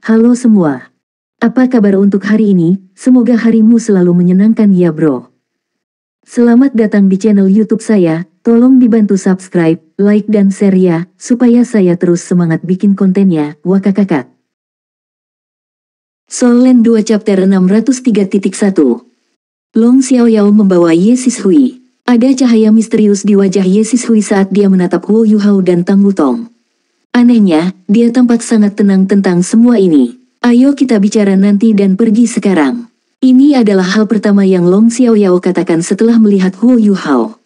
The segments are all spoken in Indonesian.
Halo semua. Apa kabar untuk hari ini? Semoga harimu selalu menyenangkan ya bro. Selamat datang di channel YouTube saya. Tolong dibantu subscribe, like dan share ya, supaya saya terus semangat bikin kontennya. Wakakakak. Soul Land 2 Chapter 603.1. Long Xiaoyao membawa Ye Sishui. Ada cahaya misterius di wajah Ye Sishui saat dia menatap Huo Yuhao dan Tang Wutong. Anehnya, dia tampak sangat tenang tentang semua ini. Ayo kita bicara nanti dan pergi sekarang. Ini adalah hal pertama yang Long Xiaoyao katakan setelah melihat Huo Yuhao.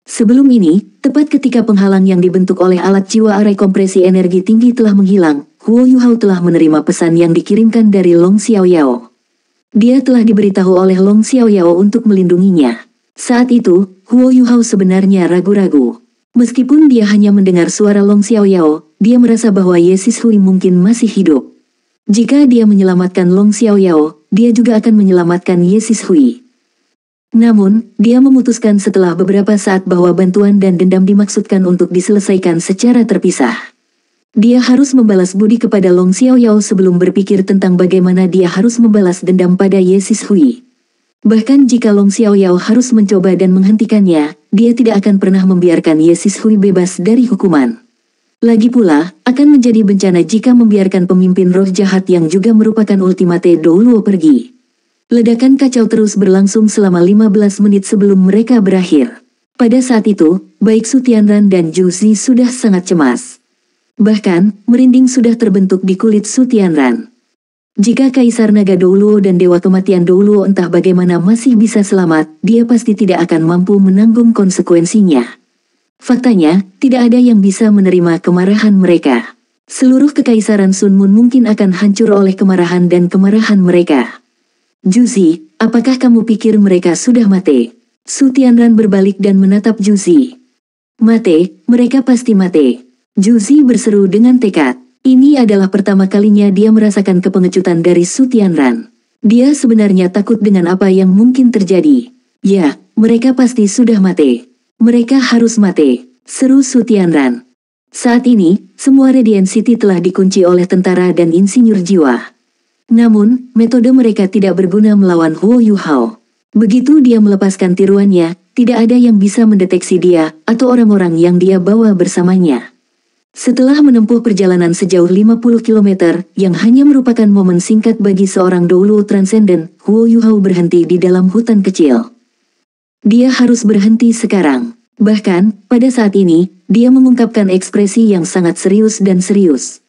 Sebelum ini, tepat ketika penghalang yang dibentuk oleh alat jiwa arai kompresi energi tinggi telah menghilang, Huo Yuhao telah menerima pesan yang dikirimkan dari Long Xiaoyao. Dia telah diberitahu oleh Long Xiaoyao untuk melindunginya. Saat itu, Huo Yuhao sebenarnya ragu-ragu. Meskipun dia hanya mendengar suara Long Xiaoyao, dia merasa bahwa Ye Sishui mungkin masih hidup. Jika dia menyelamatkan Long Xiaoyao, dia juga akan menyelamatkan Ye Sishui. Namun, dia memutuskan setelah beberapa saat bahwa bantuan dan dendam dimaksudkan untuk diselesaikan secara terpisah. Dia harus membalas budi kepada Long Xiaoyao sebelum berpikir tentang bagaimana dia harus membalas dendam pada Ye Sishui. Bahkan jika Long Xiaoyao harus mencoba dan menghentikannya, dia tidak akan pernah membiarkan Ye Sishui bebas dari hukuman. Lagi pula, akan menjadi bencana jika membiarkan pemimpin roh jahat yang juga merupakan ultimate Douluo pergi. Ledakan kacau terus berlangsung selama 15 menit sebelum mereka berakhir. Pada saat itu, baik Su Tianran dan Zhu Zi sudah sangat cemas. Bahkan, merinding sudah terbentuk di kulit Su Tianran. Jika Kaisar Naga Douluo dan Dewa Kematian Douluo entah bagaimana masih bisa selamat, dia pasti tidak akan mampu menanggung konsekuensinya. Faktanya, tidak ada yang bisa menerima kemarahan mereka. Seluruh kekaisaran Sun Moon mungkin akan hancur oleh kemarahan dan kemarahan mereka. Zhu Zi, apakah kamu pikir mereka sudah mati? Su Tianran berbalik dan menatap Zhu Zi. Mati, mereka pasti mati. Zhu Zi berseru dengan tekad. Ini adalah pertama kalinya dia merasakan kepengecutan dari Su Tianran. Dia sebenarnya takut dengan apa yang mungkin terjadi. Ya, mereka pasti sudah mati. Mereka harus mati, seru Su Tianran. Saat ini, semua Radiant City telah dikunci oleh tentara dan insinyur jiwa. Namun, metode mereka tidak berguna melawan Huo Yuhao. Begitu dia melepaskan tiruannya, tidak ada yang bisa mendeteksi dia atau orang-orang yang dia bawa bersamanya. Setelah menempuh perjalanan sejauh 50 km, yang hanya merupakan momen singkat bagi seorang Douluo Transcendent, Huo Yuhao berhenti di dalam hutan kecil. Dia harus berhenti sekarang. Bahkan, pada saat ini, dia mengungkapkan ekspresi yang sangat serius dan serius.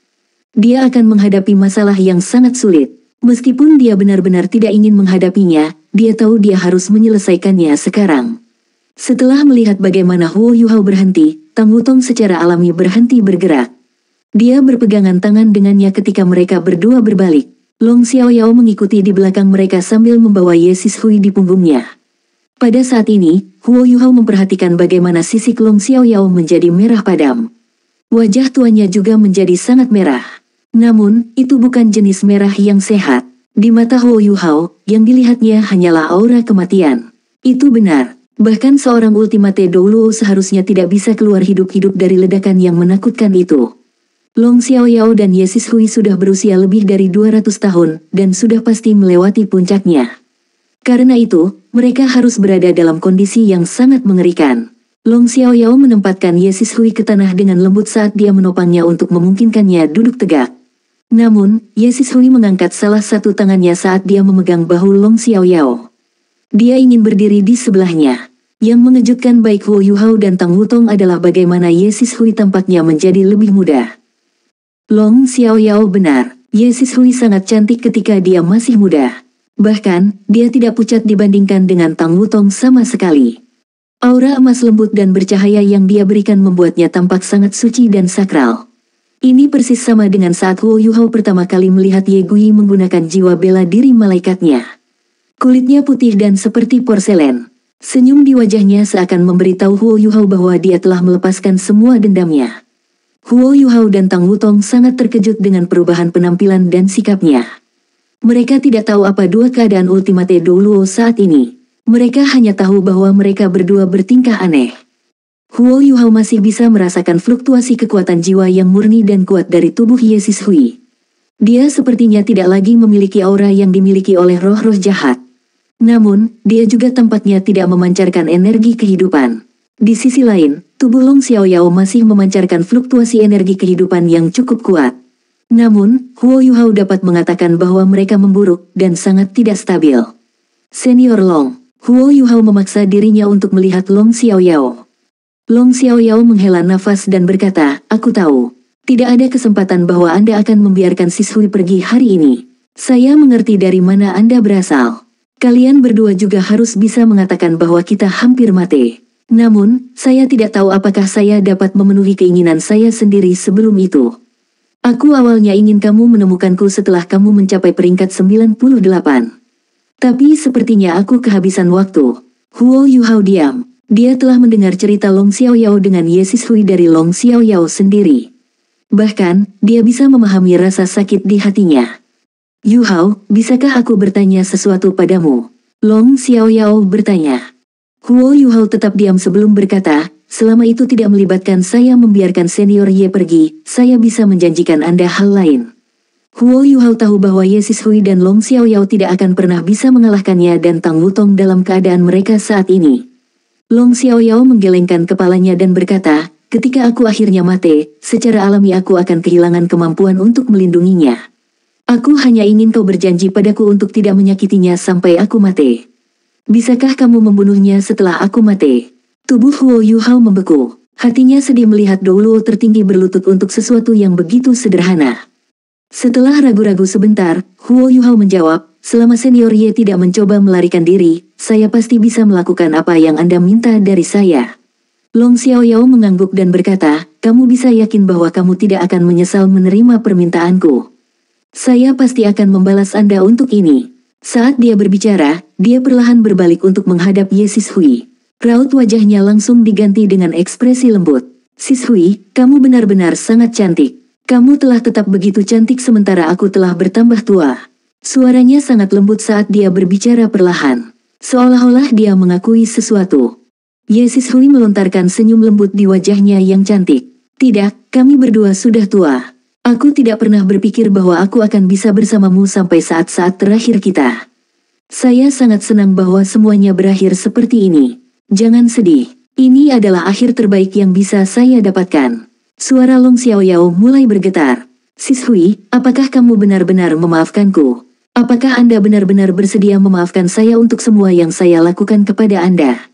Dia akan menghadapi masalah yang sangat sulit. Meskipun dia benar-benar tidak ingin menghadapinya, dia tahu dia harus menyelesaikannya sekarang. Setelah melihat bagaimana Huo Yuhao berhenti, Tang Wutong secara alami berhenti bergerak. Dia berpegangan tangan dengannya ketika mereka berdua berbalik. Long Xiaoyao mengikuti di belakang mereka sambil membawa Ye Sishui di punggungnya. Pada saat ini, Huo Yuhao memperhatikan bagaimana sisik Long Xiaoyao menjadi merah padam. Wajah tuannya juga menjadi sangat merah. Namun, itu bukan jenis merah yang sehat. Di mata Huo Yuhao, yang dilihatnya hanyalah aura kematian. Itu benar. Bahkan seorang ultimate Douluo seharusnya tidak bisa keluar hidup-hidup dari ledakan yang menakutkan itu. Long Xiaoyao dan Ye Sishui sudah berusia lebih dari 200 tahun, dan sudah pasti melewati puncaknya. Karena itu, mereka harus berada dalam kondisi yang sangat mengerikan. Long Xiaoyao menempatkan Ye Sishui ke tanah dengan lembut saat dia menopangnya untuk memungkinkannya duduk tegak. Namun, Ye Sishui mengangkat salah satu tangannya saat dia memegang bahu Long Xiaoyao. Dia ingin berdiri di sebelahnya. Yang mengejutkan baik Huo Yuhao dan Tang Wutong adalah bagaimana Ye Sishui tampaknya menjadi lebih muda. Long Xiaoyao benar, Ye Sishui sangat cantik ketika dia masih muda. Bahkan, dia tidak pucat dibandingkan dengan Tang Wutong sama sekali. Aura emas lembut dan bercahaya yang dia berikan membuatnya tampak sangat suci dan sakral. Ini persis sama dengan saat Huo Yuhao pertama kali melihat Ye Gui menggunakan jiwa bela diri malaikatnya. Kulitnya putih dan seperti porselen. Senyum di wajahnya seakan memberitahu Huo Yuhao bahwa dia telah melepaskan semua dendamnya. Huo Yuhao dan Tang Wutong sangat terkejut dengan perubahan penampilan dan sikapnya. Mereka tidak tahu apa dua keadaan ultimate Douluo saat ini. Mereka hanya tahu bahwa mereka berdua bertingkah aneh. Huo Yuhao masih bisa merasakan fluktuasi kekuatan jiwa yang murni dan kuat dari tubuh Ye Sishui. Dia sepertinya tidak lagi memiliki aura yang dimiliki oleh roh-roh jahat. Namun, dia juga tampaknya tidak memancarkan energi kehidupan. Di sisi lain, tubuh Long Xiaoyao masih memancarkan fluktuasi energi kehidupan yang cukup kuat. Namun, Huo Yuhao dapat mengatakan bahwa mereka memburuk dan sangat tidak stabil. Senior Long, Huo Yuhao memaksa dirinya untuk melihat Long Xiaoyao. Long Xiaoyao menghela nafas dan berkata, "Aku tahu. Tidak ada kesempatan bahwa Anda akan membiarkan Sishui pergi hari ini. Saya mengerti dari mana Anda berasal. Kalian berdua juga harus bisa mengatakan bahwa kita hampir mati. Namun, saya tidak tahu apakah saya dapat memenuhi keinginan saya sendiri sebelum itu. Aku awalnya ingin kamu menemukanku setelah kamu mencapai peringkat 98. Tapi sepertinya aku kehabisan waktu." Huo Yuhao diam. Dia telah mendengar cerita Long Xiaoyao dengan Ye Sishui dari Long Xiaoyao sendiri. Bahkan, dia bisa memahami rasa sakit di hatinya. "Yuhao, bisakah aku bertanya sesuatu padamu?" Long Xiaoyao bertanya. Huo Yuhao tetap diam sebelum berkata, "Selama itu tidak melibatkan saya membiarkan senior Ye pergi, saya bisa menjanjikan Anda hal lain." Huo Yuhao tahu bahwa Ye Sishui dan Long Xiaoyao tidak akan pernah bisa mengalahkannya dan Tang Wutong dalam keadaan mereka saat ini. Long Xiaoyao menggelengkan kepalanya dan berkata, "Ketika aku akhirnya mati, secara alami aku akan kehilangan kemampuan untuk melindunginya. Aku hanya ingin kau berjanji padaku untuk tidak menyakitinya sampai aku mati. Bisakah kamu membunuhnya setelah aku mati?" Tubuh Huo Yuhao membeku. Hatinya sedih melihat Douluo tertinggi berlutut untuk sesuatu yang begitu sederhana. Setelah ragu-ragu sebentar, Huo Yuhao menjawab, "Selama senior Ye tidak mencoba melarikan diri, saya pasti bisa melakukan apa yang Anda minta dari saya." Long Xiaoyao mengangguk dan berkata, "Kamu bisa yakin bahwa kamu tidak akan menyesal menerima permintaanku. Saya pasti akan membalas Anda untuk ini." Saat dia berbicara, dia perlahan berbalik untuk menghadap Ye Sishui. Raut wajahnya langsung diganti dengan ekspresi lembut. "Sishui, kamu benar-benar sangat cantik. Kamu telah tetap begitu cantik sementara aku telah bertambah tua." Suaranya sangat lembut saat dia berbicara perlahan. Seolah-olah dia mengakui sesuatu. Ye Sishui melontarkan senyum lembut di wajahnya yang cantik. "Tidak, kami berdua sudah tua. Aku tidak pernah berpikir bahwa aku akan bisa bersamamu sampai saat-saat terakhir kita. Saya sangat senang bahwa semuanya berakhir seperti ini. Jangan sedih. Ini adalah akhir terbaik yang bisa saya dapatkan." Suara Long Xiaoyao mulai bergetar. "Sishui, apakah kamu benar-benar memaafkanku? Apakah Anda benar-benar bersedia memaafkan saya untuk semua yang saya lakukan kepada Anda?"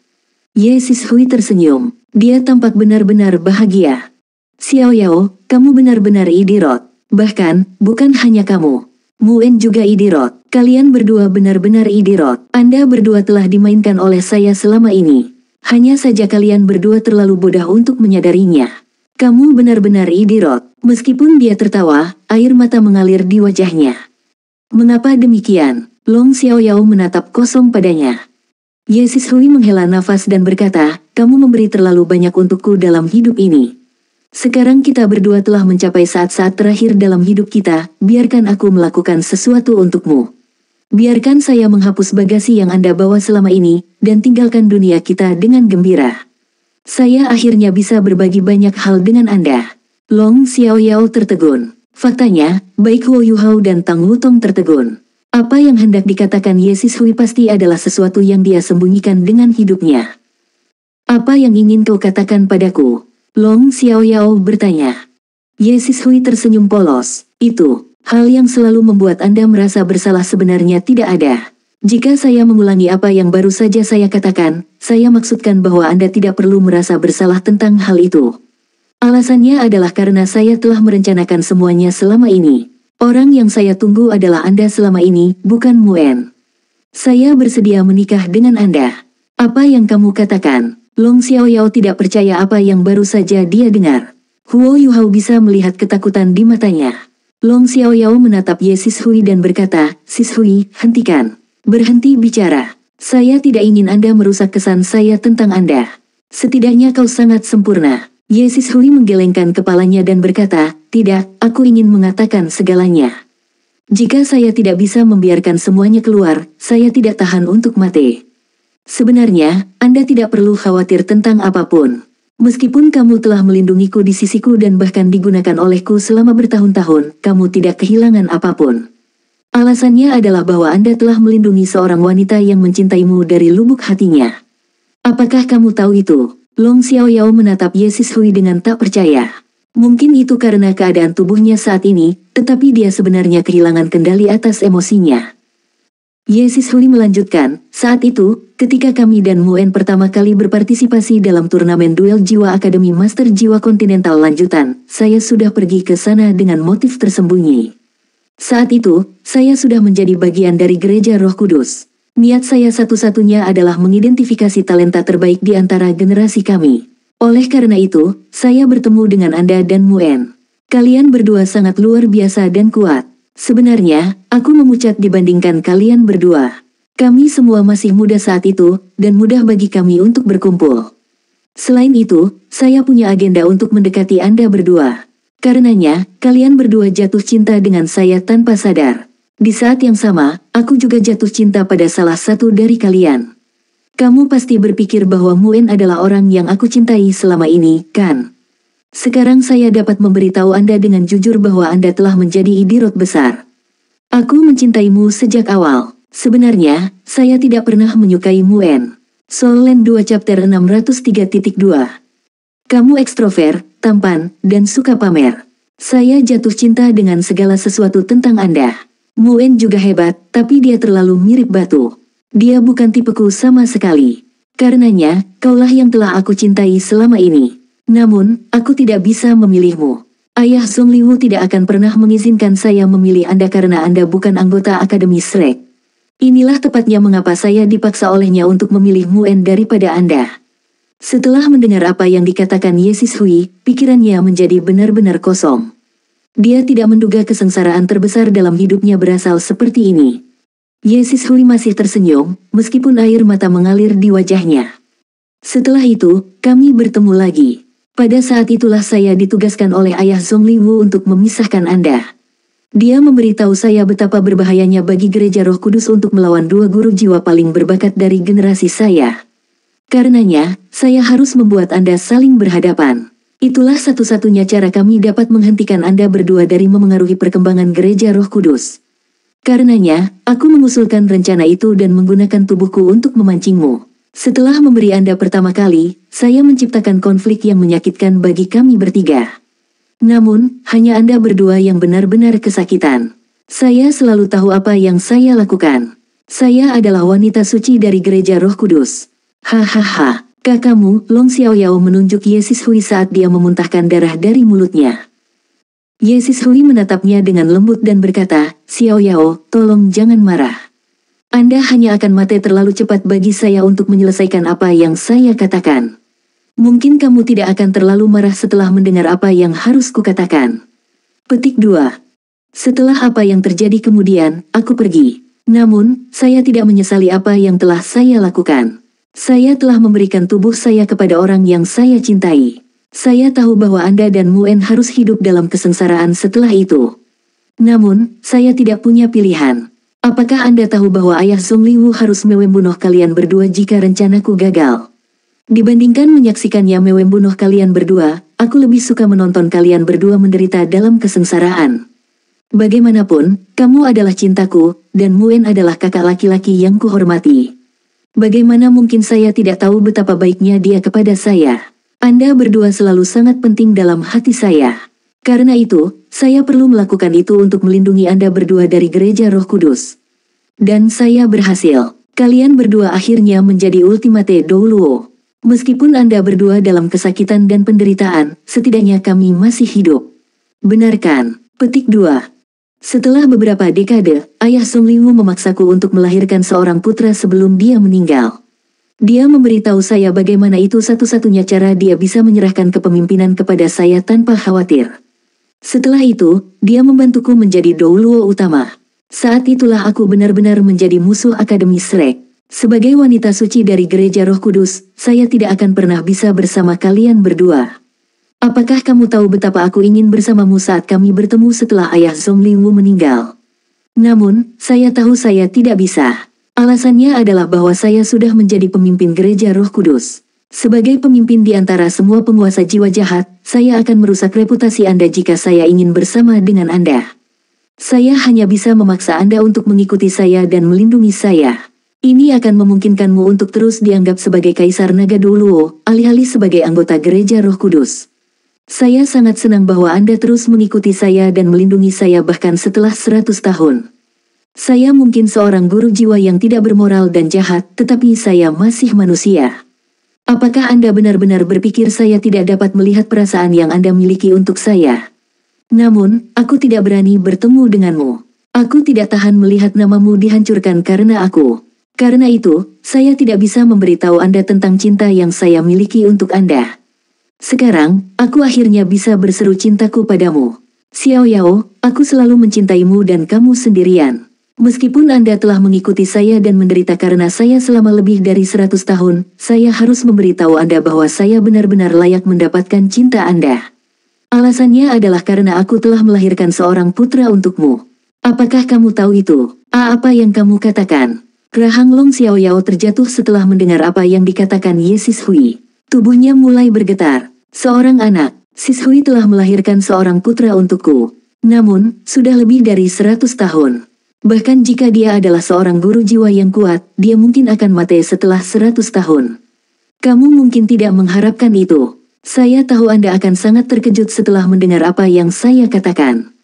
Ye Sishui tersenyum. Dia tampak benar-benar bahagia. "Xiaoyao, kamu benar-benar idiot. Bahkan, bukan hanya kamu. Muen juga idiot. Kalian berdua benar-benar idiot. Anda berdua telah dimainkan oleh saya selama ini. Hanya saja kalian berdua terlalu bodoh untuk menyadarinya. Kamu benar-benar idiot." Meskipun dia tertawa, air mata mengalir di wajahnya. "Mengapa demikian?" Long Xiaoyao menatap kosong padanya. Ye Sishui menghela nafas dan berkata, "Kamu memberi terlalu banyak untukku dalam hidup ini. Sekarang kita berdua telah mencapai saat-saat terakhir dalam hidup kita, biarkan aku melakukan sesuatu untukmu. Biarkan saya menghapus bagasi yang Anda bawa selama ini, dan tinggalkan dunia kita dengan gembira. Saya akhirnya bisa berbagi banyak hal dengan Anda." Long Xiaoyao tertegun. Faktanya, baik Huo Yuhao dan Tang Wutong tertegun. Apa yang hendak dikatakan Ye Sishui pasti adalah sesuatu yang dia sembunyikan dengan hidupnya. "Apa yang ingin kau katakan padaku?" Long Xiaoyao bertanya. Ye Sishui tersenyum polos. "Itu, hal yang selalu membuat Anda merasa bersalah sebenarnya tidak ada. Jika saya mengulangi apa yang baru saja saya katakan, saya maksudkan bahwa Anda tidak perlu merasa bersalah tentang hal itu. Alasannya adalah karena saya telah merencanakan semuanya selama ini. Orang yang saya tunggu adalah Anda selama ini, bukan Muen. Saya bersedia menikah dengan Anda." "Apa yang kamu katakan?" Long Xiaoyao tidak percaya apa yang baru saja dia dengar. Huo Yuhao bisa melihat ketakutan di matanya. Long Xiaoyao menatap Ye Sishui dan berkata, "Sishui, hentikan. Berhenti bicara. Saya tidak ingin Anda merusak kesan saya tentang Anda. Setidaknya kau sangat sempurna." Ye Sishui menggelengkan kepalanya dan berkata, "Tidak, aku ingin mengatakan segalanya. Jika saya tidak bisa membiarkan semuanya keluar, saya tidak tahan untuk mati. Sebenarnya, Anda tidak perlu khawatir tentang apapun. Meskipun kamu telah melindungiku di sisiku dan bahkan digunakan olehku selama bertahun-tahun, kamu tidak kehilangan apapun. Alasannya adalah bahwa Anda telah melindungi seorang wanita yang mencintaimu dari lubuk hatinya. Apakah kamu tahu itu? Long Xiaoyao menatap Ye Sishui dengan tak percaya. Mungkin itu karena keadaan tubuhnya saat ini, tetapi dia sebenarnya kehilangan kendali atas emosinya. Ye Sishui melanjutkan, saat itu, ketika kami dan Muen pertama kali berpartisipasi dalam turnamen duel jiwa Akademi Master Jiwa Kontinental lanjutan, saya sudah pergi ke sana dengan motif tersembunyi. Saat itu, saya sudah menjadi bagian dari Gereja Roh Kudus. Niat saya satu-satunya adalah mengidentifikasi talenta terbaik di antara generasi kami. Oleh karena itu, saya bertemu dengan Anda dan Muen. Kalian berdua sangat luar biasa dan kuat. Sebenarnya, aku memucat dibandingkan kalian berdua. Kami semua masih muda saat itu, dan mudah bagi kami untuk berkumpul. Selain itu, saya punya agenda untuk mendekati Anda berdua. Karenanya, kalian berdua jatuh cinta dengan saya tanpa sadar. Di saat yang sama, aku juga jatuh cinta pada salah satu dari kalian. Kamu pasti berpikir bahwa Muen adalah orang yang aku cintai selama ini, kan? Sekarang saya dapat memberitahu Anda dengan jujur bahwa Anda telah menjadi idiot besar. Aku mencintaimu sejak awal. Sebenarnya, saya tidak pernah menyukai Muen. Soul Land 2 Chapter 603.2. Kamu ekstrovert, tampan, dan suka pamer. Saya jatuh cinta dengan segala sesuatu tentang Anda. Muen juga hebat, tapi dia terlalu mirip batu. Dia bukan tipeku sama sekali. Karenanya, kaulah yang telah aku cintai selama ini. Namun, aku tidak bisa memilihmu. Ayah Zhong Liwu tidak akan pernah mengizinkan saya memilih Anda karena Anda bukan anggota Akademi Shrek. Inilah tepatnya mengapa saya dipaksa olehnya untuk memilih Muen daripada Anda. Setelah mendengar apa yang dikatakan Ye Sishui, pikirannya menjadi benar-benar kosong. Dia tidak menduga kesengsaraan terbesar dalam hidupnya berasal seperti ini. Ye Sishui masih tersenyum, meskipun air mata mengalir di wajahnya. Setelah itu, kami bertemu lagi. Pada saat itulah saya ditugaskan oleh Ayah Zhong Liwu untuk memisahkan Anda. Dia memberitahu saya betapa berbahayanya bagi Gereja Roh Kudus untuk melawan dua guru jiwa paling berbakat dari generasi saya. Karenanya, saya harus membuat Anda saling berhadapan. Itulah satu-satunya cara kami dapat menghentikan Anda berdua dari memengaruhi perkembangan Gereja Roh Kudus. Karenanya, aku mengusulkan rencana itu dan menggunakan tubuhku untuk memancingmu. Setelah memberi Anda pertama kali, saya menciptakan konflik yang menyakitkan bagi kami bertiga. Namun, hanya Anda berdua yang benar-benar kesakitan. Saya selalu tahu apa yang saya lakukan. Saya adalah wanita suci dari Gereja Roh Kudus. Hahaha, kakakmu, Long Xiaoyao menunjuk Ye Sishui saat dia memuntahkan darah dari mulutnya. Ye Sishui menatapnya dengan lembut dan berkata, Xiaoyao, tolong jangan marah. Anda hanya akan mati terlalu cepat bagi saya untuk menyelesaikan apa yang saya katakan. Mungkin kamu tidak akan terlalu marah setelah mendengar apa yang harus kukatakan. Petik 2. Setelah apa yang terjadi kemudian, aku pergi. Namun, saya tidak menyesali apa yang telah saya lakukan. Saya telah memberikan tubuh saya kepada orang yang saya cintai. Saya tahu bahwa Anda dan Muen harus hidup dalam kesengsaraan setelah itu. Namun, saya tidak punya pilihan. Apakah Anda tahu bahwa Ayah Zhong Liwu harus membunuh kalian berdua jika rencanaku gagal? Dibandingkan menyaksikannya membunuh kalian berdua, aku lebih suka menonton kalian berdua menderita dalam kesengsaraan. Bagaimanapun, kamu adalah cintaku, dan Muen adalah kakak laki-laki yang kuhormati. Bagaimana mungkin saya tidak tahu betapa baiknya dia kepada saya? Anda berdua selalu sangat penting dalam hati saya. Karena itu, saya perlu melakukan itu untuk melindungi Anda berdua dari Gereja Roh Kudus. Dan saya berhasil. Kalian berdua akhirnya menjadi ultimate Douluo. Meskipun Anda berdua dalam kesakitan dan penderitaan, setidaknya kami masih hidup. Benarkan? Petik 2. Setelah beberapa dekade, Ayah Zhong Liwu memaksaku untuk melahirkan seorang putra sebelum dia meninggal. Dia memberitahu saya bagaimana itu satu-satunya cara dia bisa menyerahkan kepemimpinan kepada saya tanpa khawatir. Setelah itu, dia membantuku menjadi Douluo utama. Saat itulah aku benar-benar menjadi musuh Akademi Shrek. Sebagai wanita suci dari Gereja Roh Kudus, saya tidak akan pernah bisa bersama kalian berdua. Apakah kamu tahu betapa aku ingin bersamamu saat kami bertemu setelah Ayah Zhong Liwu meninggal? Namun, saya tahu saya tidak bisa. Alasannya adalah bahwa saya sudah menjadi pemimpin Gereja Roh Kudus. Sebagai pemimpin di antara semua penguasa jiwa jahat, saya akan merusak reputasi Anda jika saya ingin bersama dengan Anda. Saya hanya bisa memaksa Anda untuk mengikuti saya dan melindungi saya. Ini akan memungkinkanmu untuk terus dianggap sebagai Kaisar Nagadoluo, alih-alih sebagai anggota Gereja Roh Kudus. Saya sangat senang bahwa Anda terus mengikuti saya dan melindungi saya bahkan setelah 100 tahun. Saya mungkin seorang guru jiwa yang tidak bermoral dan jahat, tetapi saya masih manusia. Apakah Anda benar-benar berpikir saya tidak dapat melihat perasaan yang Anda miliki untuk saya? Namun, aku tidak berani bertemu denganmu. Aku tidak tahan melihat namamu dihancurkan karena aku. Karena itu, saya tidak bisa memberitahu Anda tentang cinta yang saya miliki untuk Anda. Sekarang, aku akhirnya bisa berseru cintaku padamu. Xiao Yao, aku selalu mencintaimu dan kamu sendirian. Meskipun Anda telah mengikuti saya dan menderita karena saya selama lebih dari 100 tahun, saya harus memberitahu Anda bahwa saya benar-benar layak mendapatkan cinta Anda. Alasannya adalah karena aku telah melahirkan seorang putra untukmu. Apakah kamu tahu itu? Apa yang kamu katakan? Rahang Long Xiao Yao terjatuh setelah mendengar apa yang dikatakan Ye Sishui. Tubuhnya mulai bergetar. Seorang anak, Sishui telah melahirkan seorang putra untukku. Namun, sudah lebih dari 100 tahun. Bahkan jika dia adalah seorang guru jiwa yang kuat, dia mungkin akan mati setelah 100 tahun. Kamu mungkin tidak mengharapkan itu. Saya tahu Anda akan sangat terkejut setelah mendengar apa yang saya katakan.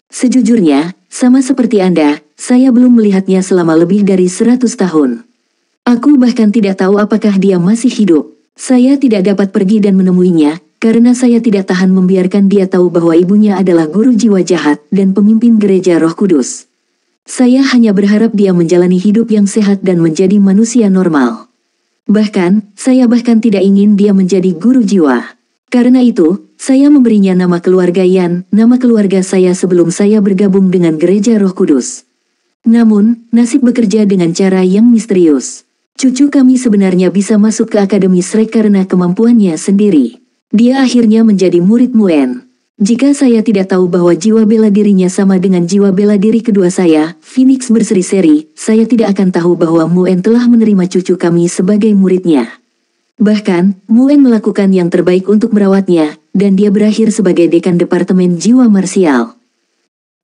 Sejujurnya, sama seperti Anda, saya belum melihatnya selama lebih dari 100 tahun. Aku bahkan tidak tahu apakah dia masih hidup. Saya tidak dapat pergi dan menemuinya, karena saya tidak tahan membiarkan dia tahu bahwa ibunya adalah guru jiwa jahat dan pemimpin Gereja Roh Kudus. Saya hanya berharap dia menjalani hidup yang sehat dan menjadi manusia normal. Bahkan, saya tidak ingin dia menjadi guru jiwa. Karena itu, saya memberinya nama keluarga Yan, nama keluarga saya sebelum saya bergabung dengan Gereja Roh Kudus. Namun, nasib bekerja dengan cara yang misterius. Cucu kami sebenarnya bisa masuk ke Akademi Shrek karena kemampuannya sendiri. Dia akhirnya menjadi murid Muen. Jika saya tidak tahu bahwa jiwa bela dirinya sama dengan jiwa bela diri kedua saya, Phoenix berseri-seri, saya tidak akan tahu bahwa Muen telah menerima cucu kami sebagai muridnya. Bahkan, Muen melakukan yang terbaik untuk merawatnya, dan dia berakhir sebagai dekan Departemen Jiwa Marsial.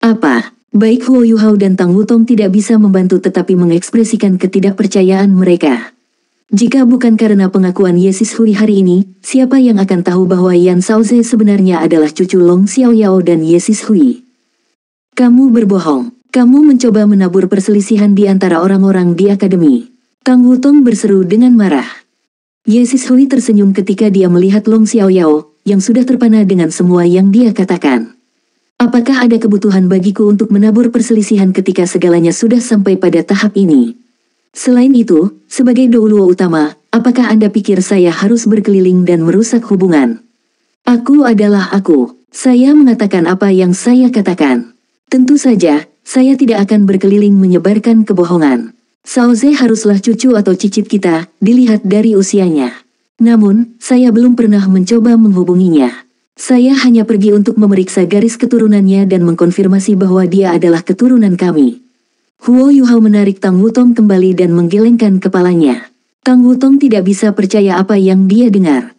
Apa? Baik Huo Yuhao dan Tang Wutong tidak bisa membantu tetapi mengekspresikan ketidakpercayaan mereka. Jika bukan karena pengakuan Ye Sishui hari ini, siapa yang akan tahu bahwa Yan Shaoze sebenarnya adalah cucu Long Xiao Yao dan Ye Sishui? Kamu berbohong. Kamu mencoba menabur perselisihan di antara orang-orang di akademi. Tang Wutong berseru dengan marah. Ye Sishui tersenyum ketika dia melihat Long Xiao Yao, yang sudah terpana dengan semua yang dia katakan. Apakah ada kebutuhan bagiku untuk menabur perselisihan ketika segalanya sudah sampai pada tahap ini? Selain itu, sebagai Douluo utama, apakah Anda pikir saya harus berkeliling dan merusak hubungan? Aku adalah aku. Saya mengatakan apa yang saya katakan. Tentu saja, saya tidak akan berkeliling menyebarkan kebohongan. Shaoze haruslah cucu atau cicit kita, dilihat dari usianya. Namun, saya belum pernah mencoba menghubunginya. Saya hanya pergi untuk memeriksa garis keturunannya dan mengkonfirmasi bahwa dia adalah keturunan kami. Huo Yuhao menarik Tang Wutong kembali dan menggelengkan kepalanya. Tang Wutong tidak bisa percaya apa yang dia dengar.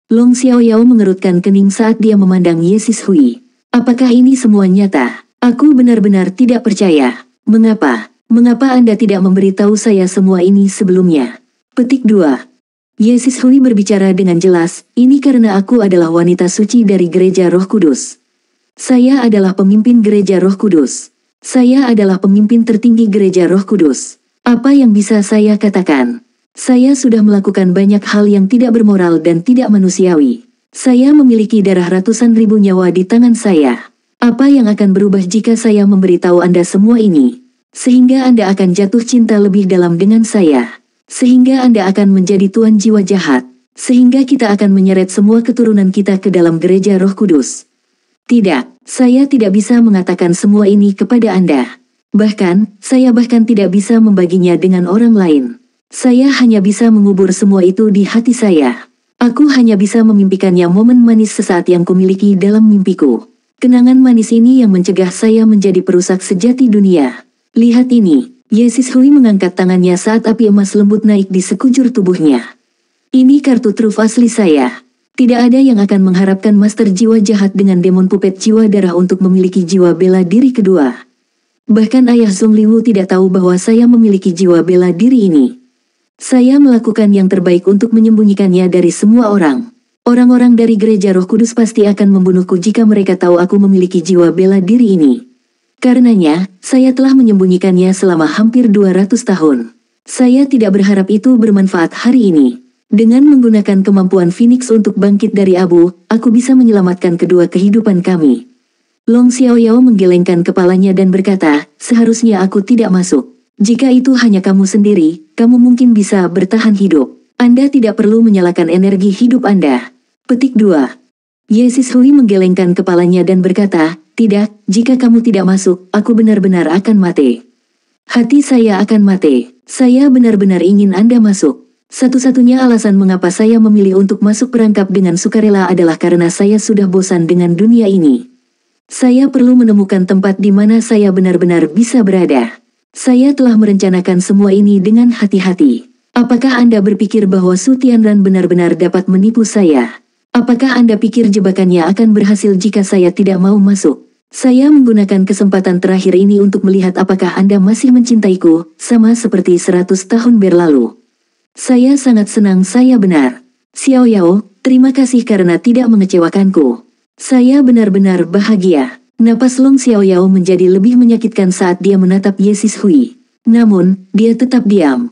Long Xiao Yao mengerutkan kening saat dia memandang Ye Sishui. Apakah ini semua nyata? Aku benar-benar tidak percaya. Mengapa? Mengapa Anda tidak memberitahu saya semua ini sebelumnya? Petik 2. Ye Sishui berbicara dengan jelas, ini karena aku adalah wanita suci dari Gereja Roh Kudus. Saya adalah pemimpin Gereja Roh Kudus. Saya adalah pemimpin tertinggi Gereja Roh Kudus. Apa yang bisa saya katakan? Saya sudah melakukan banyak hal yang tidak bermoral dan tidak manusiawi. Saya memiliki darah ratusan ribu nyawa di tangan saya. Apa yang akan berubah jika saya memberitahu Anda semua ini? Sehingga Anda akan jatuh cinta lebih dalam dengan saya. Sehingga Anda akan menjadi tuan jiwa jahat. Sehingga kita akan menyeret semua keturunan kita ke dalam Gereja Roh Kudus. Tidak, saya tidak bisa mengatakan semua ini kepada Anda. Bahkan, saya tidak bisa membaginya dengan orang lain. Saya hanya bisa mengubur semua itu di hati saya. Aku hanya bisa memimpikannya momen manis sesaat yang kumiliki dalam mimpiku. Kenangan manis ini yang mencegah saya menjadi perusak sejati dunia. Lihat ini, Ye Sishui mengangkat tangannya saat api emas lembut naik di sekujur tubuhnya. Ini kartu truf asli saya. Tidak ada yang akan mengharapkan master jiwa jahat dengan demon pupet jiwa darah untuk memiliki jiwa bela diri kedua. Bahkan ayah Zhong Liwu tidak tahu bahwa saya memiliki jiwa bela diri ini. Saya melakukan yang terbaik untuk menyembunyikannya dari semua orang. Orang-orang dari gereja Roh Kudus pasti akan membunuhku jika mereka tahu aku memiliki jiwa bela diri ini. Karenanya, saya telah menyembunyikannya selama hampir 200 tahun. Saya tidak berharap itu bermanfaat hari ini. Dengan menggunakan kemampuan Phoenix untuk bangkit dari abu, aku bisa menyelamatkan kedua kehidupan kami. Long Xiaoyao menggelengkan kepalanya dan berkata, seharusnya aku tidak masuk. Jika itu hanya kamu sendiri, kamu mungkin bisa bertahan hidup. Anda tidak perlu menyalakan energi hidup Anda. Petik 2. Ye Sishui menggelengkan kepalanya dan berkata, tidak, jika kamu tidak masuk, aku benar-benar akan mati. Hati saya akan mati. Saya benar-benar ingin Anda masuk. Satu-satunya alasan mengapa saya memilih untuk masuk perangkap dengan sukarela adalah karena saya sudah bosan dengan dunia ini. Saya perlu menemukan tempat di mana saya benar-benar bisa berada. Saya telah merencanakan semua ini dengan hati-hati. Apakah Anda berpikir bahwa Su Tianran benar-benar dapat menipu saya? Apakah Anda pikir jebakannya akan berhasil jika saya tidak mau masuk? Saya menggunakan kesempatan terakhir ini untuk melihat apakah Anda masih mencintaiku, sama seperti 100 tahun berlalu. Saya sangat senang saya benar. Xiaoyao, terima kasih karena tidak mengecewakanku. Saya benar-benar bahagia. Napas Long Xiaoyao menjadi lebih menyakitkan saat dia menatap Ye Sishui. Namun, dia tetap diam.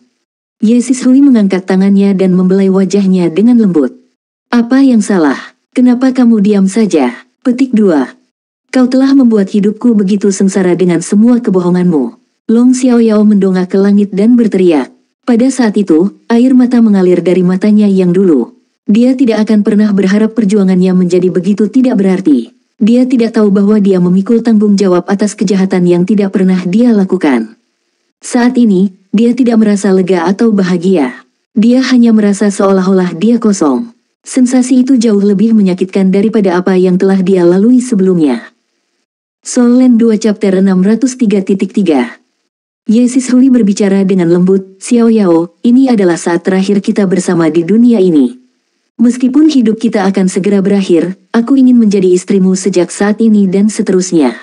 Ye Sishui mengangkat tangannya dan membelai wajahnya dengan lembut. Apa yang salah? Kenapa kamu diam saja? Petik 2. Kau telah membuat hidupku begitu sengsara dengan semua kebohonganmu. Long Xiaoyao mendongak ke langit dan berteriak. Pada saat itu, air mata mengalir dari matanya yang dulu. Dia tidak akan pernah berharap perjuangannya menjadi begitu tidak berarti. Dia tidak tahu bahwa dia memikul tanggung jawab atas kejahatan yang tidak pernah dia lakukan. Saat ini, dia tidak merasa lega atau bahagia. Dia hanya merasa seolah-olah dia kosong. Sensasi itu jauh lebih menyakitkan daripada apa yang telah dia lalui sebelumnya. Soul Land 2 Chapter 603.3. Ye Sishui berbicara dengan lembut, Xiaoyao, ini adalah saat terakhir kita bersama di dunia ini. Meskipun hidup kita akan segera berakhir, aku ingin menjadi istrimu sejak saat ini dan seterusnya.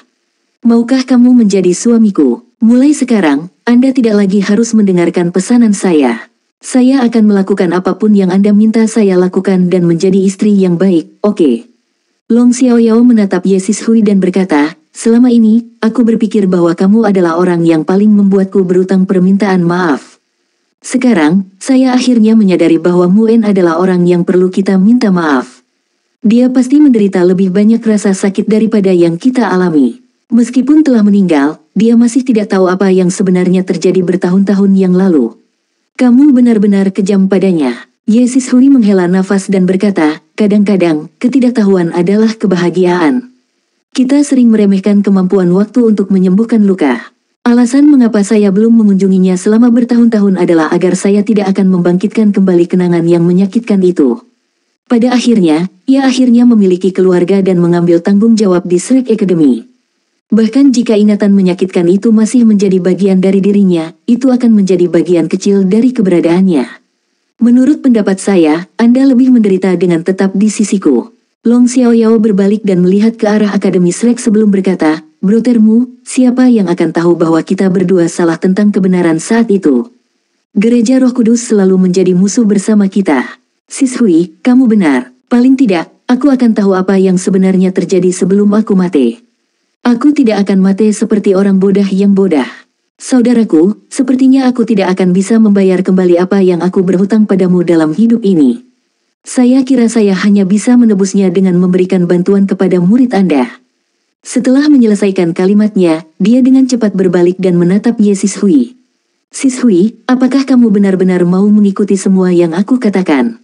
Maukah kamu menjadi suamiku? Mulai sekarang, Anda tidak lagi harus mendengarkan pesanan saya. Saya akan melakukan apapun yang Anda minta saya lakukan dan menjadi istri yang baik, oke? Long Xiaoyao menatap Ye Sishui dan berkata, selama ini, aku berpikir bahwa kamu adalah orang yang paling membuatku berutang permintaan maaf. Sekarang, saya akhirnya menyadari bahwa Muen adalah orang yang perlu kita minta maaf. Dia pasti menderita lebih banyak rasa sakit daripada yang kita alami. Meskipun telah meninggal, dia masih tidak tahu apa yang sebenarnya terjadi bertahun-tahun yang lalu. Kamu benar-benar kejam padanya. Ye Sishui menghela nafas dan berkata, kadang-kadang, ketidaktahuan adalah kebahagiaan. Kita sering meremehkan kemampuan waktu untuk menyembuhkan luka. Alasan mengapa saya belum mengunjunginya selama bertahun-tahun adalah agar saya tidak akan membangkitkan kembali kenangan yang menyakitkan itu. Pada akhirnya, ia akhirnya memiliki keluarga dan mengambil tanggung jawab di Shrek Academy. Bahkan jika ingatan menyakitkan itu masih menjadi bagian dari dirinya, itu akan menjadi bagian kecil dari keberadaannya. Menurut pendapat saya, Anda lebih menderita dengan tetap di sisiku. Long Xiaoyao berbalik dan melihat ke arah Akademi Shrek sebelum berkata, Brotermu, siapa yang akan tahu bahwa kita berdua salah tentang kebenaran saat itu? Gereja Roh Kudus selalu menjadi musuh bersama kita. Sishui, kamu benar. Paling tidak, aku akan tahu apa yang sebenarnya terjadi sebelum aku mati. Aku tidak akan mati seperti orang bodoh yang bodoh. Saudaraku, sepertinya aku tidak akan bisa membayar kembali apa yang aku berhutang padamu dalam hidup ini. Saya kira saya hanya bisa menebusnya dengan memberikan bantuan kepada murid Anda. Setelah menyelesaikan kalimatnya, dia dengan cepat berbalik dan menatap Ye Sishui. Sishui, apakah kamu benar-benar mau mengikuti semua yang aku katakan?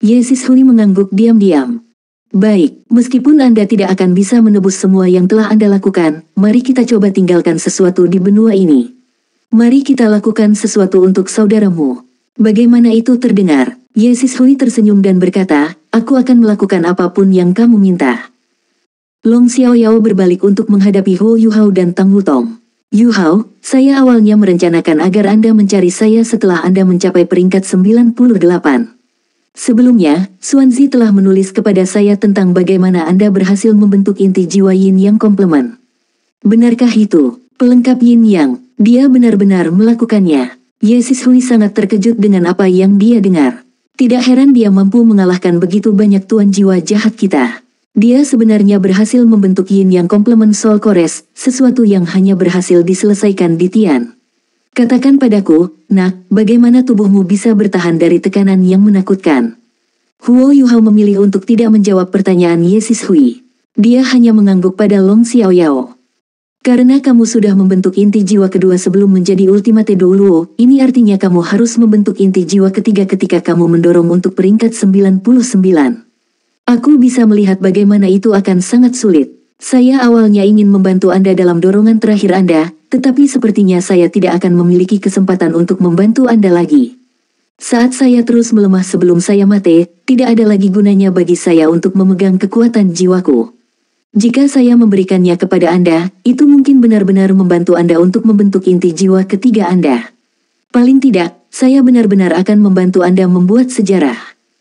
Ye Sishui mengangguk diam-diam. Baik, meskipun Anda tidak akan bisa menebus semua yang telah Anda lakukan, mari kita coba tinggalkan sesuatu di benua ini. Mari kita lakukan sesuatu untuk saudaramu. Bagaimana itu terdengar? Ye Sishui tersenyum dan berkata, aku akan melakukan apapun yang kamu minta. Long Xiaoyao berbalik untuk menghadapi Huo Yuhao dan Tang Wutong. Yuhao, saya awalnya merencanakan agar Anda mencari saya setelah Anda mencapai peringkat 98. Sebelumnya, Xuanzi telah menulis kepada saya tentang bagaimana Anda berhasil membentuk inti jiwa Yin Yang komplement. Benarkah itu? Pelengkap Yin Yang, dia benar-benar melakukannya. Ye Sishui sangat terkejut dengan apa yang dia dengar. Tidak heran dia mampu mengalahkan begitu banyak tuan jiwa jahat kita. Dia sebenarnya berhasil membentuk Yin Yang komplement Soul Cores, sesuatu yang hanya berhasil diselesaikan di Tian. Katakan padaku, nak, bagaimana tubuhmu bisa bertahan dari tekanan yang menakutkan? Huo Yuhao memilih untuk tidak menjawab pertanyaan Ye Sishui. Dia hanya mengangguk pada Long Xiaoyao. Karena kamu sudah membentuk inti jiwa kedua sebelum menjadi Ultimate Douluo, ini artinya kamu harus membentuk inti jiwa ketiga ketika kamu mendorong untuk peringkat 99. Aku bisa melihat bagaimana itu akan sangat sulit. Saya awalnya ingin membantu Anda dalam dorongan terakhir Anda, tetapi sepertinya saya tidak akan memiliki kesempatan untuk membantu Anda lagi. Saat saya terus melemah sebelum saya mati, tidak ada lagi gunanya bagi saya untuk memegang kekuatan jiwaku. Jika saya memberikannya kepada Anda, itu mungkin benar-benar membantu Anda untuk membentuk inti jiwa ketiga Anda. Paling tidak, saya benar-benar akan membantu Anda membuat sejarah.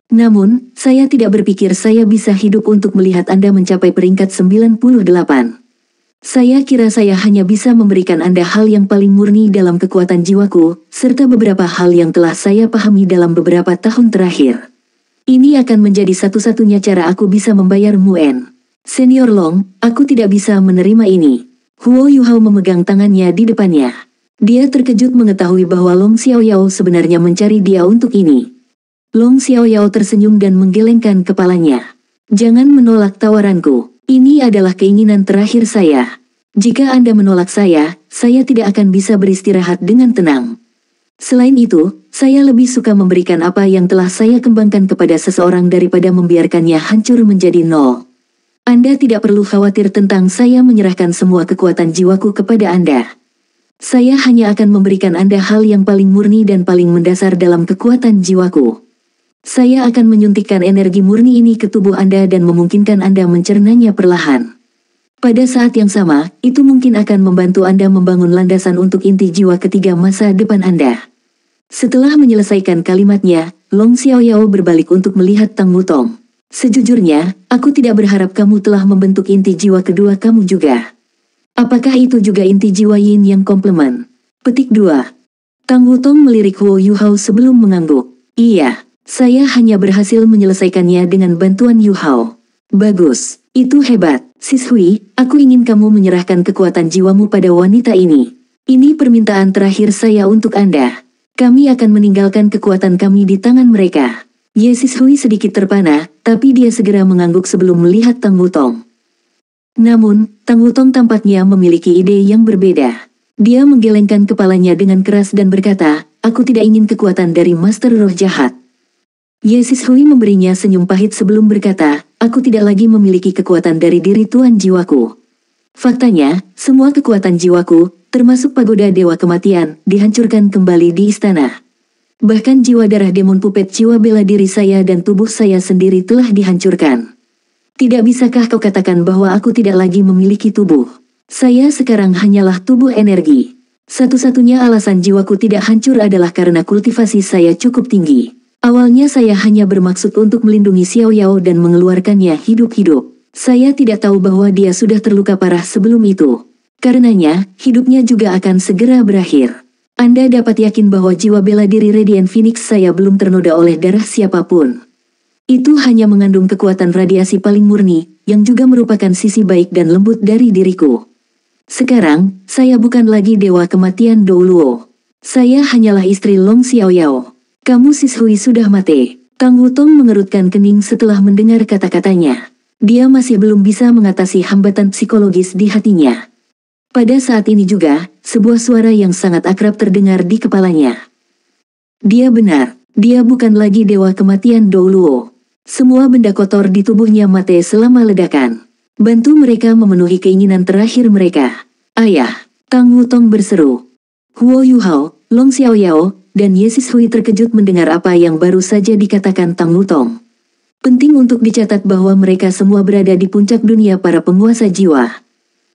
Namun, saya tidak berpikir saya bisa hidup untuk melihat Anda mencapai peringkat 98. Saya kira saya hanya bisa memberikan Anda hal yang paling murni dalam kekuatan jiwaku, serta beberapa hal yang telah saya pahami dalam beberapa tahun terakhir. Ini akan menjadi satu-satunya cara aku bisa membayar Muen. Senior Long, aku tidak bisa menerima ini. Huo Yuhao memegang tangannya di depannya. Dia terkejut mengetahui bahwa Long Xiaoyao sebenarnya mencari dia untuk ini. Long Xiaoyao tersenyum dan menggelengkan kepalanya. Jangan menolak tawaranku. Ini adalah keinginan terakhir saya. Jika Anda menolak saya tidak akan bisa beristirahat dengan tenang. Selain itu, saya lebih suka memberikan apa yang telah saya kembangkan kepada seseorang daripada membiarkannya hancur menjadi nol. Anda tidak perlu khawatir tentang saya menyerahkan semua kekuatan jiwaku kepada Anda. Saya hanya akan memberikan Anda hal yang paling murni dan paling mendasar dalam kekuatan jiwaku. Saya akan menyuntikkan energi murni ini ke tubuh Anda dan memungkinkan Anda mencernanya perlahan. Pada saat yang sama, itu mungkin akan membantu Anda membangun landasan untuk inti jiwa ketiga masa depan Anda. Setelah menyelesaikan kalimatnya, Long Xiaoyao berbalik untuk melihat Tang Wutong. Sejujurnya, aku tidak berharap kamu telah membentuk inti jiwa kedua kamu juga. Apakah itu juga inti jiwa Yin yang komplement? Petik 2. Tang Wutong melirik Huo Yuhao sebelum mengangguk. Iya. Saya hanya berhasil menyelesaikannya dengan bantuan Yuhao. Bagus, itu hebat. Sishui, aku ingin kamu menyerahkan kekuatan jiwamu pada wanita ini. Ini permintaan terakhir saya untuk Anda. Kami akan meninggalkan kekuatan kami di tangan mereka. Ye Sishui sedikit terpana, tapi dia segera mengangguk sebelum melihat Tang Wutong. Namun, Tang Wutong tampaknya memiliki ide yang berbeda. Dia menggelengkan kepalanya dengan keras dan berkata, aku tidak ingin kekuatan dari Master Roh Jahat. Ye Sishui memberinya senyum pahit sebelum berkata, aku tidak lagi memiliki kekuatan dari diri tuan jiwaku. Faktanya, semua kekuatan jiwaku, termasuk pagoda Dewa Kematian, dihancurkan kembali di istana. Bahkan jiwa darah demon pupet jiwa bela diri saya dan tubuh saya sendiri telah dihancurkan. Tidak bisakah kau katakan bahwa aku tidak lagi memiliki tubuh? Saya sekarang hanyalah tubuh energi. Satu-satunya alasan jiwaku tidak hancur adalah karena kultivasi saya cukup tinggi. Awalnya saya hanya bermaksud untuk melindungi Xiao Yao dan mengeluarkannya hidup-hidup. Saya tidak tahu bahwa dia sudah terluka parah sebelum itu. Karenanya, hidupnya juga akan segera berakhir. Anda dapat yakin bahwa jiwa bela diri Radiant Phoenix saya belum ternoda oleh darah siapapun. Itu hanya mengandung kekuatan radiasi paling murni, yang juga merupakan sisi baik dan lembut dari diriku. Sekarang, saya bukan lagi Dewa Kematian Douluo. Saya hanyalah istri Long Xiaoyao. Kamu Sishui sudah mati. Tang Wutong mengerutkan kening setelah mendengar kata-katanya. Dia masih belum bisa mengatasi hambatan psikologis di hatinya. Pada saat ini juga, sebuah suara yang sangat akrab terdengar di kepalanya. Dia benar, dia bukan lagi Dewa Kematian Douluo. Semua benda kotor di tubuhnya mati selama ledakan. Bantu mereka memenuhi keinginan terakhir mereka. Ayah, Tang Wutong berseru. Huo Yuhao, Long Xiaoyao, dan Ye Sishui terkejut mendengar apa yang baru saja dikatakan Tang Wutong. Penting untuk dicatat bahwa mereka semua berada di puncak dunia para penguasa jiwa.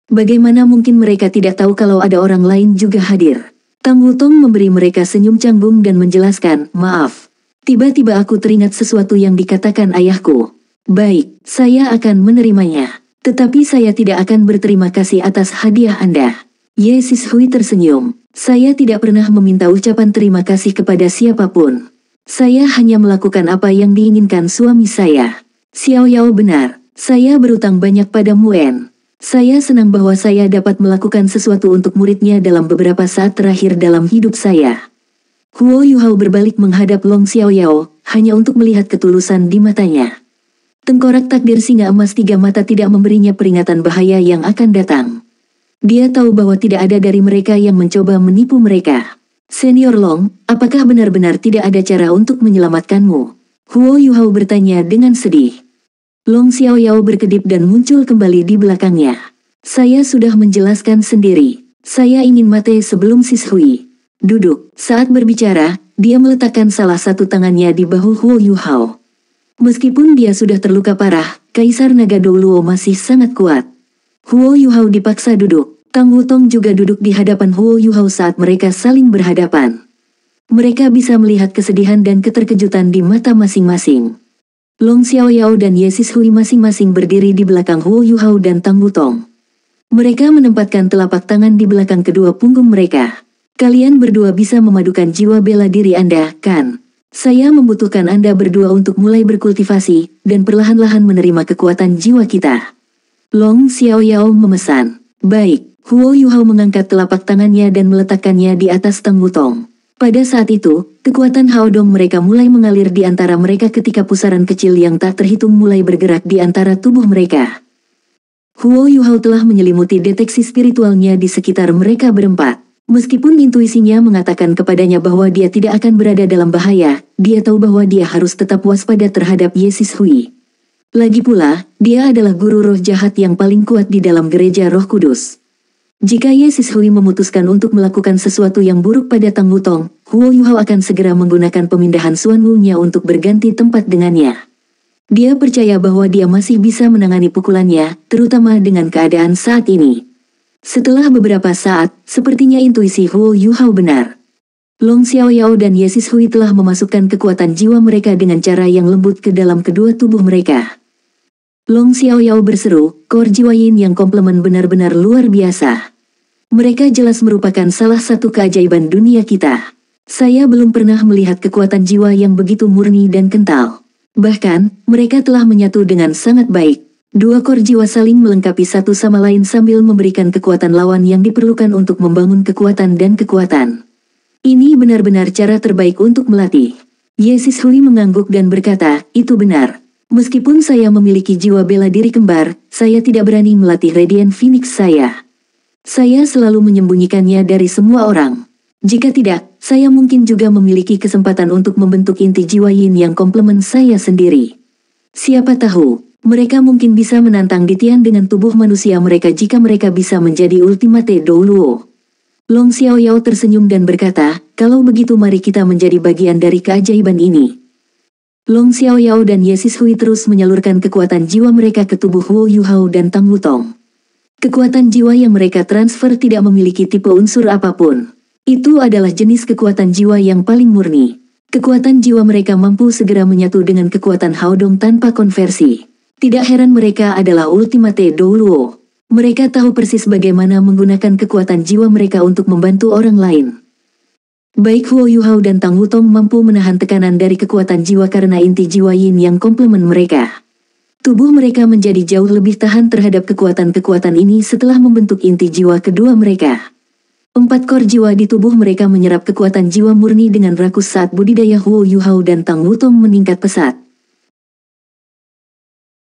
Bagaimana mungkin mereka tidak tahu kalau ada orang lain juga hadir? Tang Wutong memberi mereka senyum canggung dan menjelaskan, maaf. Tiba-tiba aku teringat sesuatu yang dikatakan ayahku. Baik, saya akan menerimanya. Tetapi saya tidak akan berterima kasih atas hadiah Anda. Ye Sishui tersenyum. Saya tidak pernah meminta ucapan terima kasih kepada siapapun. Saya hanya melakukan apa yang diinginkan suami saya. Xiao Yao benar. Saya berutang banyak pada Muen. Saya senang bahwa saya dapat melakukan sesuatu untuk muridnya dalam beberapa saat terakhir dalam hidup saya. Huo Yuhao berbalik menghadap Long Xiao Yao, hanya untuk melihat ketulusan di matanya. Tengkorak takdir singa emas 3 mata tidak memberinya peringatan bahaya yang akan datang. Dia tahu bahwa tidak ada dari mereka yang mencoba menipu mereka. Senior Long, apakah benar-benar tidak ada cara untuk menyelamatkanmu? Huo Yuhao bertanya dengan sedih. Long Xiao Yao berkedip dan muncul kembali di belakangnya. Saya sudah menjelaskan sendiri. Saya ingin mati sebelum Sishui. Duduk. Saat berbicara, dia meletakkan salah satu tangannya di bahu Huo Yuhao. Meskipun dia sudah terluka parah, Kaisar Naga Douluo masih sangat kuat. Huo Yuhao dipaksa duduk. Tang Wutong juga duduk di hadapan Huo Yuhao saat mereka saling berhadapan. Mereka bisa melihat kesedihan dan keterkejutan di mata masing-masing. Long Xiao Yao dan Ye Sishui masing-masing berdiri di belakang Huo Yuhao dan Tang Wutong. Mereka menempatkan telapak tangan di belakang kedua punggung mereka. Kalian berdua bisa memadukan jiwa bela diri Anda, kan? Saya membutuhkan Anda berdua untuk mulai berkultivasi, dan perlahan-lahan menerima kekuatan jiwa kita. Long Xiao Yao memesan. Baik, Huo Yuhao mengangkat telapak tangannya dan meletakkannya di atas Tang Wutong. Pada saat itu, kekuatan Haodong mereka mulai mengalir di antara mereka ketika pusaran kecil yang tak terhitung mulai bergerak di antara tubuh mereka. Huo Yuhao telah menyelimuti deteksi spiritualnya di sekitar mereka berempat. Meskipun intuisinya mengatakan kepadanya bahwa dia tidak akan berada dalam bahaya, dia tahu bahwa dia harus tetap waspada terhadap Ye Sishui. Lagi pula, dia adalah guru roh jahat yang paling kuat di dalam gereja Roh Kudus. Jika Ye Sishui memutuskan untuk melakukan sesuatu yang buruk pada Tang Wutong, Huo Yuhao akan segera menggunakan pemindahan Suan Wu-nya untuk berganti tempat dengannya. Dia percaya bahwa dia masih bisa menangani pukulannya, terutama dengan keadaan saat ini. Setelah beberapa saat, sepertinya intuisi Huo Yuhao benar. Long Xiao Yao dan Ye Sishui telah memasukkan kekuatan jiwa mereka dengan cara yang lembut ke dalam kedua tubuh mereka. Long Xiao Yao berseru, kor jiwa yin yang komplement benar-benar luar biasa. Mereka jelas merupakan salah satu keajaiban dunia kita. Saya belum pernah melihat kekuatan jiwa yang begitu murni dan kental. Bahkan, mereka telah menyatu dengan sangat baik. Dua kor jiwa saling melengkapi satu sama lain sambil memberikan kekuatan lawan yang diperlukan untuk membangun kekuatan dan kekuatan. Ini benar-benar cara terbaik untuk melatih. Ye Sishui mengangguk dan berkata, itu benar. Meskipun saya memiliki jiwa bela diri kembar, saya tidak berani melatih Radiant Phoenix saya. Saya selalu menyembunyikannya dari semua orang. Jika tidak, saya mungkin juga memiliki kesempatan untuk membentuk inti jiwa yin yang komplement saya sendiri. Siapa tahu, mereka mungkin bisa menantang Ditian dengan tubuh manusia mereka jika mereka bisa menjadi Ultimate Douluo. Long Xiao Yao tersenyum dan berkata, kalau begitu mari kita menjadi bagian dari keajaiban ini. Long Xiao Yao dan Ye Sishui terus menyalurkan kekuatan jiwa mereka ke tubuh Huo Yuhao dan Tang Wutong. Kekuatan jiwa yang mereka transfer tidak memiliki tipe unsur apapun. Itu adalah jenis kekuatan jiwa yang paling murni. Kekuatan jiwa mereka mampu segera menyatu dengan kekuatan Haodong tanpa konversi. Tidak heran mereka adalah Ultimate Douluo. Mereka tahu persis bagaimana menggunakan kekuatan jiwa mereka untuk membantu orang lain. Baik Huo Yuhao dan Tang Wutong mampu menahan tekanan dari kekuatan jiwa karena inti jiwa yin yang komplement mereka. Tubuh mereka menjadi jauh lebih tahan terhadap kekuatan-kekuatan ini setelah membentuk inti jiwa kedua mereka. 4 kor jiwa di tubuh mereka menyerap kekuatan jiwa murni dengan rakus saat budidaya Huo Yuhao dan Tang Wutong meningkat pesat.